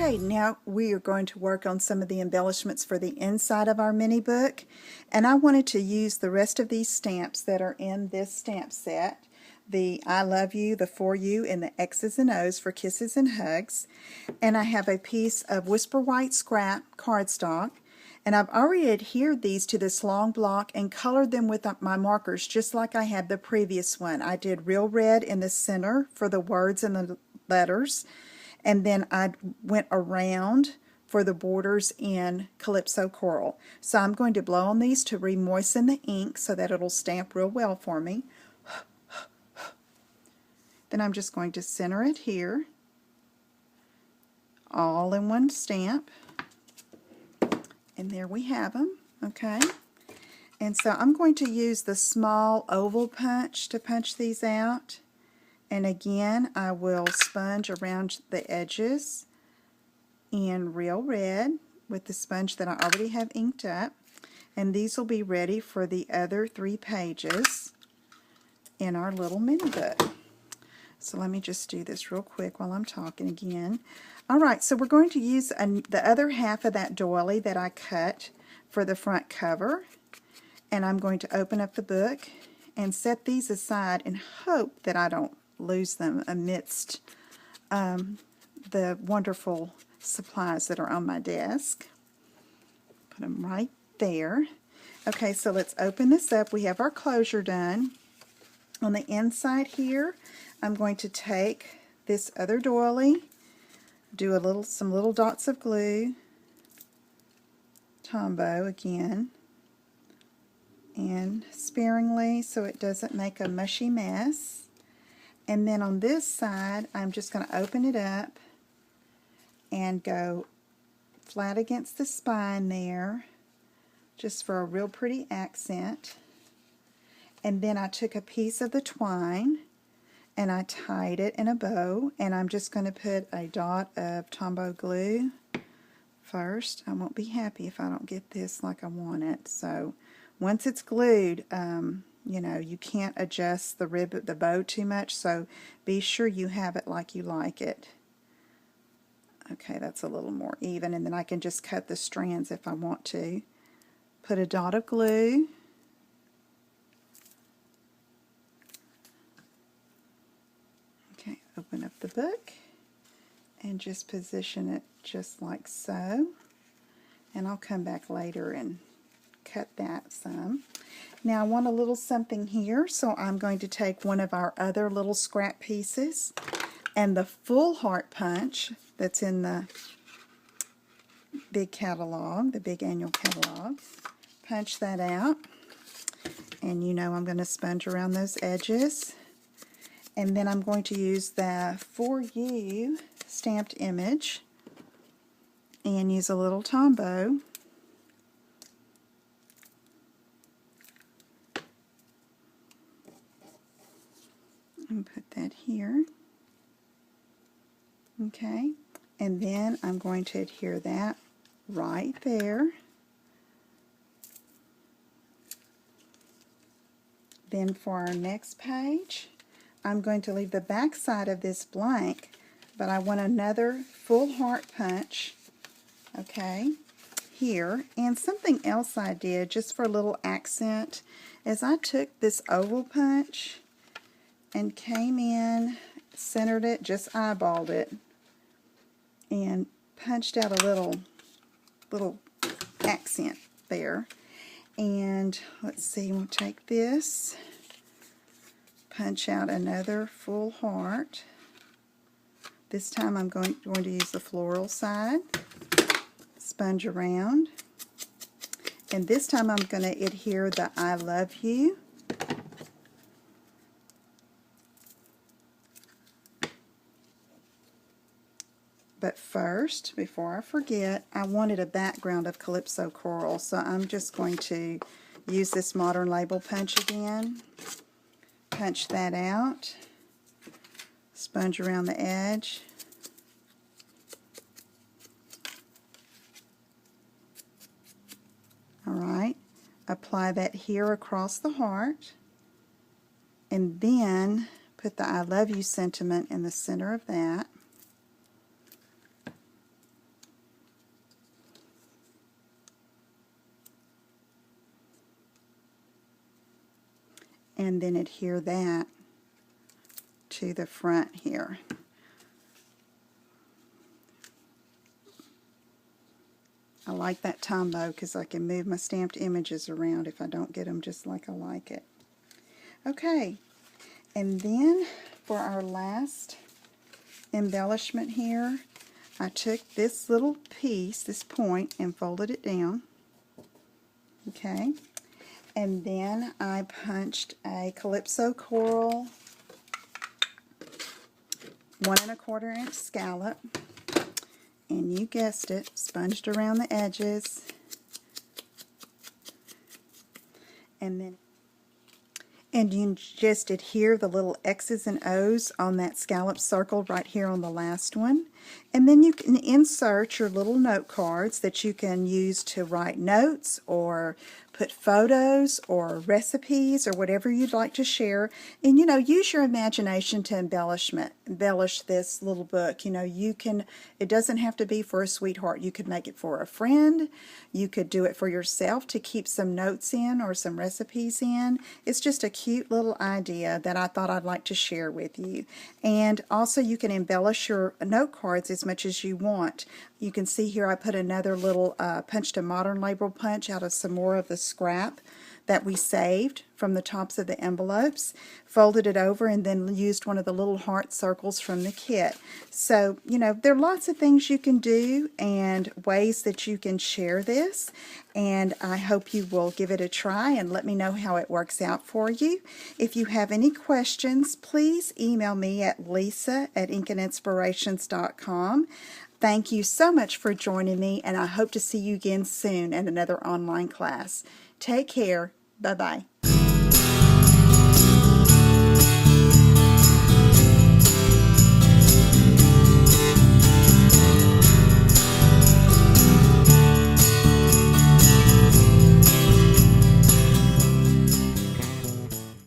Okay, now we are going to work on some of the embellishments for the inside of our mini book, and I wanted to use the rest of these stamps that are in this stamp set, the I love you, the for you, and the X's and O's for kisses and hugs. And I have a piece of Whisper White scrap cardstock, and I've already adhered these to this long block and colored them with my markers just like I had the previous one. I did real red in the center for the words and the letters, and then I went around for the borders in Calypso Coral. So I'm going to blow on these to re-moisten the ink so that it'll stamp real well for me. Then I'm just going to center it here, all in one stamp. And there we have them, okay? And so I'm going to use the small oval punch to punch these out. And again, I will sponge around the edges in real red with the sponge that I already have inked up. And these will be ready for the other 3 pages in our little mini book. So let me just do this real quick while I'm talking again. Alright, so we're going to use the other half of that doily that I cut for the front cover. And I'm going to open up the book and set these aside and hope that I don't lose them amidst the wonderful supplies that are on my desk. Put them right there. Okay, so let's open this up. We have our closure done. On the inside here, I'm going to take this other doily, do some little dots of glue, Tombow again, and sparingly so it doesn't make a mushy mess. And then on this side, I'm just going to open it up and go flat against the spine there, just for a real pretty accent. And then I took a piece of the twine and I tied it in a bow, and I'm just going to put a dot of Tombow glue first. I won't be happy if I don't get this like I want it. So once it's glued, you know, you can't adjust the bow too much, so be sure you have it like you like it. Okay, that's a little more even, and then I can just cut the strands if I want to. Put a dot of glue. Okay, open up the book and just position it just like so. And I'll come back later and cut that some. Now I want a little something here, so I'm going to take one of our other little scrap pieces and the full heart punch that's in the big catalog, the big annual catalog. Punch that out, and you know I'm going to sponge around those edges. And then I'm going to use the For You stamped image and use a little Tombow. And put that here. Okay, and then I'm going to adhere that right there. Then for our next page, I'm going to leave the back side of this blank, but I want another full heart punch, okay, here. And something else I did just for a little accent is I took this oval punch and came in, centered it, just eyeballed it, and punched out a little accent there. And let's see, we'll take this, punch out another full heart. This time I'm going to use the floral side, sponge around, and this time I'm going to adhere the I love you. But first, before I forget, I wanted a background of Calypso Coral, so I'm just going to use this Modern Label punch again. Punch that out. Sponge around the edge. Alright, apply that here across the heart. And then put the I love you sentiment in the center of that. and then adhere that to the front here. I like that Tombow because I can move my stamped images around if I don't get them just like I like it. Okay, and then for our last embellishment here, I took this little piece, this point, and folded it down. Okay, and then I punched a Calypso Coral 1 1/4 inch scallop, and you guessed it, sponged around the edges, and you just adhere the little X's and O's on that scallop circle right here on the last one. And then you can insert your little note cards that you can use to write notes or put photos or recipes or whatever you'd like to share. And you know, use your imagination to embellish this little book. You know, you can, it doesn't have to be for a sweetheart. You could make it for a friend. You could do it for yourself to keep some notes in or some recipes in. It's just a cute little idea that I thought I'd like to share with you. And also you can embellish your note cards as much as you want. You can see here I put another little punched a modern label punch out of some more of the scrap that we saved from the tops of the envelopes, folded it over, and then used one of the little heart circles from the kit. So, you know, there are lots of things you can do and ways that you can share this, and I hope you will give it a try and let me know how it works out for you. If you have any questions, please email me at lisa@inkandinspirations.com. Thank you so much for joining me, and I hope to see you again soon in another online class. Take care. Bye-bye.